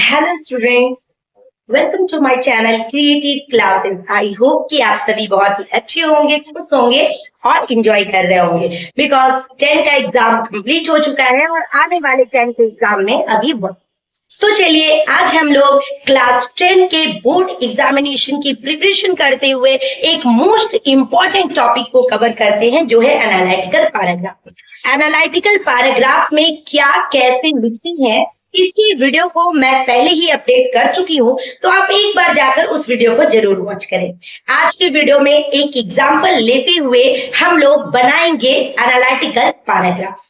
Hello students, welcome to my channel creative classes. I hope कि आप सभी बहुत ही अच्छे होंगे, खुश होंगे और एंजॉय कर रहे होंगे बिकॉज 10 का एग्जाम कंप्लीट हो चुका है और आने वाले 10 के एग्जाम में अभी तो चलिए आज हम लोग क्लास 10 के बोर्ड एग्जामिनेशन की प्रिपरेशन करते हुए एक मोस्ट इंपॉर्टेंट टॉपिक को कवर करते हैं जो है एनालिटिकल पैराग्राफ। एनालिटिकल पैराग्राफ में क्या कैसे लिखते हैं इसकी वीडियो को मैं पहले ही अपडेट कर चुकी हूं, तो आप एक बार जाकर उस वीडियो को जरूर वॉच करें। आज के वीडियो में एक एग्जांपल लेते हुए हम लोग बनाएंगे एनालिटिकल पैराग्राफ।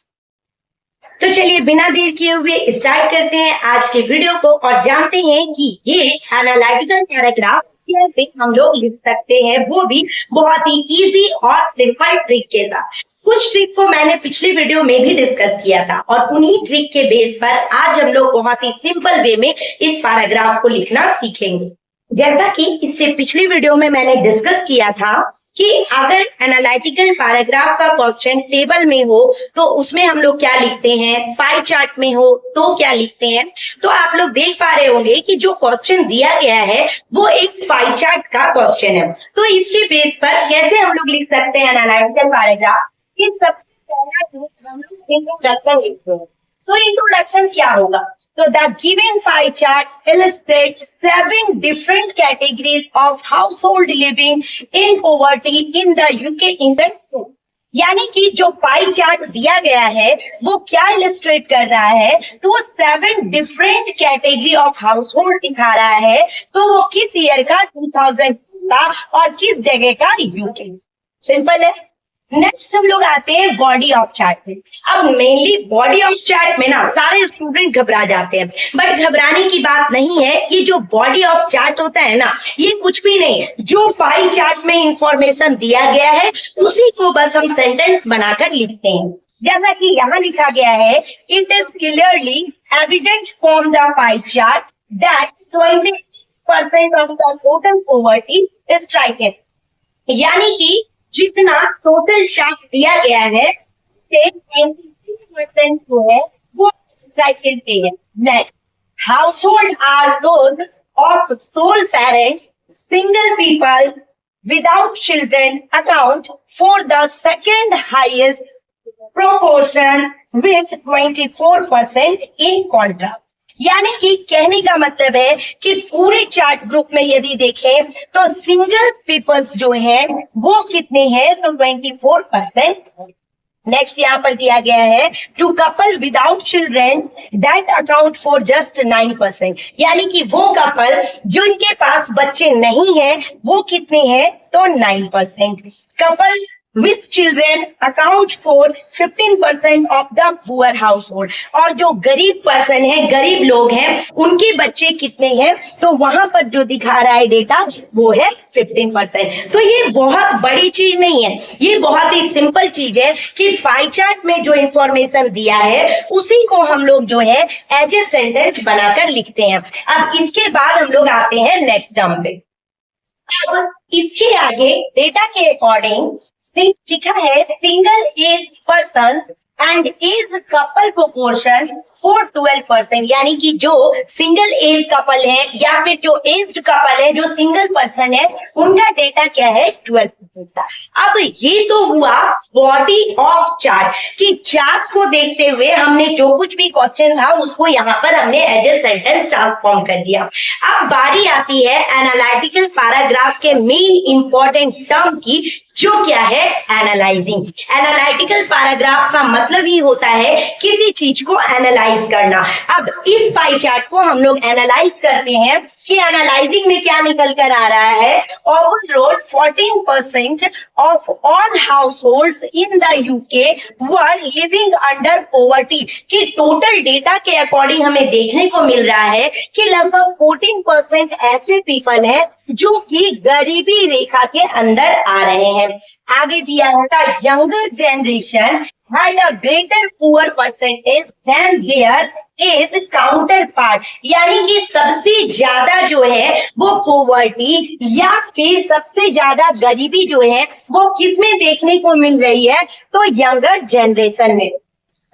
तो चलिए बिना देर किए हुए स्टार्ट करते हैं आज के वीडियो को और जानते हैं कि ये एनालिटिकल पैराग्राफ कैसे हम लोग लिख सकते हैं, वो भी बहुत ही इजी और सिंपल ट्रिक के साथ। कुछ ट्रिक को मैंने पिछली वीडियो में भी डिस्कस किया था और उन्हीं ट्रिक के बेस पर आज हम लोग बहुत ही सिंपल वे में इस पैराग्राफ को लिखना सीखेंगे। जैसा कि इससे पिछली वीडियो में मैंने डिस्कस किया था कि अगर एनालिटिकल पैराग्राफ का क्वेश्चन टेबल में हो तो उसमें हम लोग क्या लिखते हैं, पाई चार्ट में हो तो क्या लिखते हैं। तो आप लोग देख पा रहे होंगे कि जो क्वेश्चन दिया गया है वो एक पाई चार्ट का क्वेश्चन है। तो इसके बेस पर कैसे हम लोग लिख सकते हैं एनालिटिकल पैराग्राफ कि सबसे पहला हम लोग इंट्रोडक्शन लिखते हैं। तो इंट्रोडक्शन क्या होगा, तो the given pie chart illustrates 7 different categories of household living in poverty in the UK in the यानी कि जो पाई चार्ट दिया गया है वो क्या इलस्ट्रेट कर रहा है, तो वो 7 different category of house hold दिखा रहा है। तो वो किस ईयर का, 2000 का और किस जगह का, यूके। सिंपल है। नेक्स्ट हम लोग आते हैं बॉडी ऑफ चार्ट में। अब मेनली बॉडी ऑफ चार्ट में ना सारे स्टूडेंट घबरा जाते हैं, बट घबराने की बात नहीं है। ये जो बॉडी ऑफ चार्ट होता है ना, ये कुछ भी नहीं है। जो पाई चार्ट में इंफॉर्मेशन दिया गया है उसी को बस हम सेंटेंस बनाकर लिखते हैं। जैसा कि यहाँ लिखा गया है, it is clearly evident from the pie chart that 20% of the total poverty is striking, यानी कि जितना टोटल चार्ट दिया गया है 26% जो है वो स्ट्राइकेड पे है। Next, household are those of sole parents, single people without children account for the second highest proportion with 24% in contrast. यानी कि कहने का मतलब है कि पूरे चार्ट ग्रुप में यदि देखें तो सिंगल पीपल्स जो हैं वो कितने हैं, तो 24%। नेक्स्ट यहाँ पर दिया गया है, two couple without children that account for just 9%, यानी कि वो कपल जिनके पास बच्चे नहीं हैं वो कितने हैं, तो 9%। Couples with children account for 15% of the poor household, और जो गरीब पर्सन है, गरीब लोग हैं, उनके बच्चे कितने हैं, तो वहां पर जो दिखा रहा है डेटा वो है 15%। तो ये बहुत बड़ी चीज नहीं है, ये बहुत ही सिंपल चीज है कि पाई चार्ट में जो इंफॉर्मेशन दिया है उसी को हम लोग जो है एज ए सेंटेंस बनाकर लिखते हैं। अब इसके बाद हम लोग आते हैं नेक्स्ट टर्म पे। अब इसके आगे डेटा के अकॉर्डिंग लिखा है, single age person and age couple proportion for 12%, यानी कि जो सिंगल एज कपल है या फिर जो एज्ड कपल है, जो सिंगल पर्सन है, उनका डेटा क्या है, 12% का। अब ये तो हुआ बॉडी ऑफ चार्ट कि चार्ट को देखते हुए हमने जो कुछ भी क्वेश्चन था उसको यहाँ पर हमने एज ए सेंटेंस ट्रांसफॉर्म कर दिया। अब बारी आती है एनालिटिकल पैराग्राफ के मेन इंपॉर्टेंट टर्म की, जो क्या है, एनालाइजिंग। एनालिटिकल पैराग्राफ का मतलब ही होता है किसी चीज को एनालाइज करना। अब इस पाई चार्ट को हम लोग एनालाइज करते हैं कि एनालाइजिंग में क्या निकल कर आ रहा है, overall 14% of all households in the UK were living under poverty, कि टोटल डेटा के अकॉर्डिंग हमें देखने को मिल रहा है कि लगभग 14% ऐसे पीपल हैं जो कि गरीबी रेखा के अंदर आ रहे हैं। आगे दिया है, younger generation had a greater poor percentage than their age counterpart, यानी कि सबसे ज्यादा जो है वो पॉवर्टी या फिर सबसे ज्यादा गरीबी जो है वो किस में देखने को मिल रही है, तो यंगर जनरेशन में।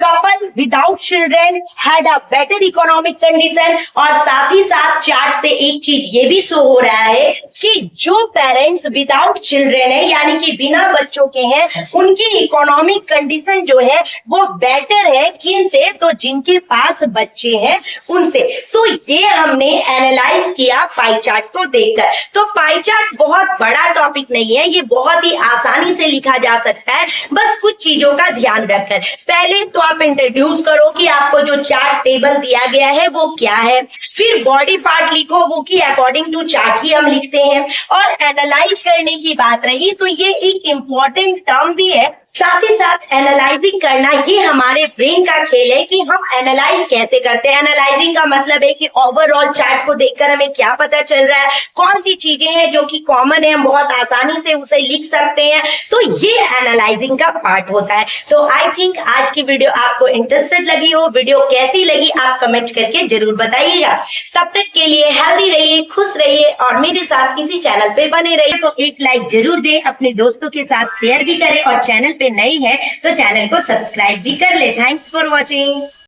Couple without children had a better economic condition. और साथ ही साथ चार्ट से एक चीज ये भी शो हो रहा है कि जो पेरेंट्स विदाउट चिल्ड्रेन है यानी कि बिना बच्चों के हैं, उनकी इकोनॉमिक कंडीशन जो है वो बेटर है। किन से? तो जिनके पास बच्चे हैं उनसे। तो ये हमने एनालाइज किया पाई चार्ट को देखकर। तो पाई चार्ट बहुत बड़ा टॉपिक नहीं है, ये बहुत ही आसानी से लिखा जा सकता है, बस कुछ चीजों का ध्यान रखकर। पहले तो आप इंट्रोड्यूस करो कि आपको जो चार्ट टेबल दिया गया है वो क्या है, फिर बॉडी पार्ट लिखो, वो की अकॉर्डिंग टू चार्ट ही हम लिखते हैं। और एनालाइज करने की बात रही तो ये एक इंपॉर्टेंट टर्म भी है। साथ ही साथ एनालाइजिंग करना ये हमारे ब्रेन का खेल है कि हम एनालाइज कैसे करते हैं। एनालाइजिंग का मतलब है कि ओवरऑल चार्ट को देखकर हमें क्या पता चल रहा है, कौन सी चीजें हैं जो कि कॉमन है, हम बहुत आसानी से उसे लिख सकते हैं। तो ये एनालाइजिंग का पार्ट होता है। तो आई थिंक आज की वीडियो आपको इंटरेस्टेड लगी हो। वीडियो कैसी लगी आप कमेंट करके जरूर बताइएगा। तब तक के लिए हेल्दी रहिए, खुश रहिए और मेरे साथ इसी चैनल पे बने रहिए। तो एक लाइक जरूर दें, अपने दोस्तों के साथ शेयर भी करें और चैनल पे नई है तो चैनल को सब्सक्राइब भी कर ले। Thanks for watching.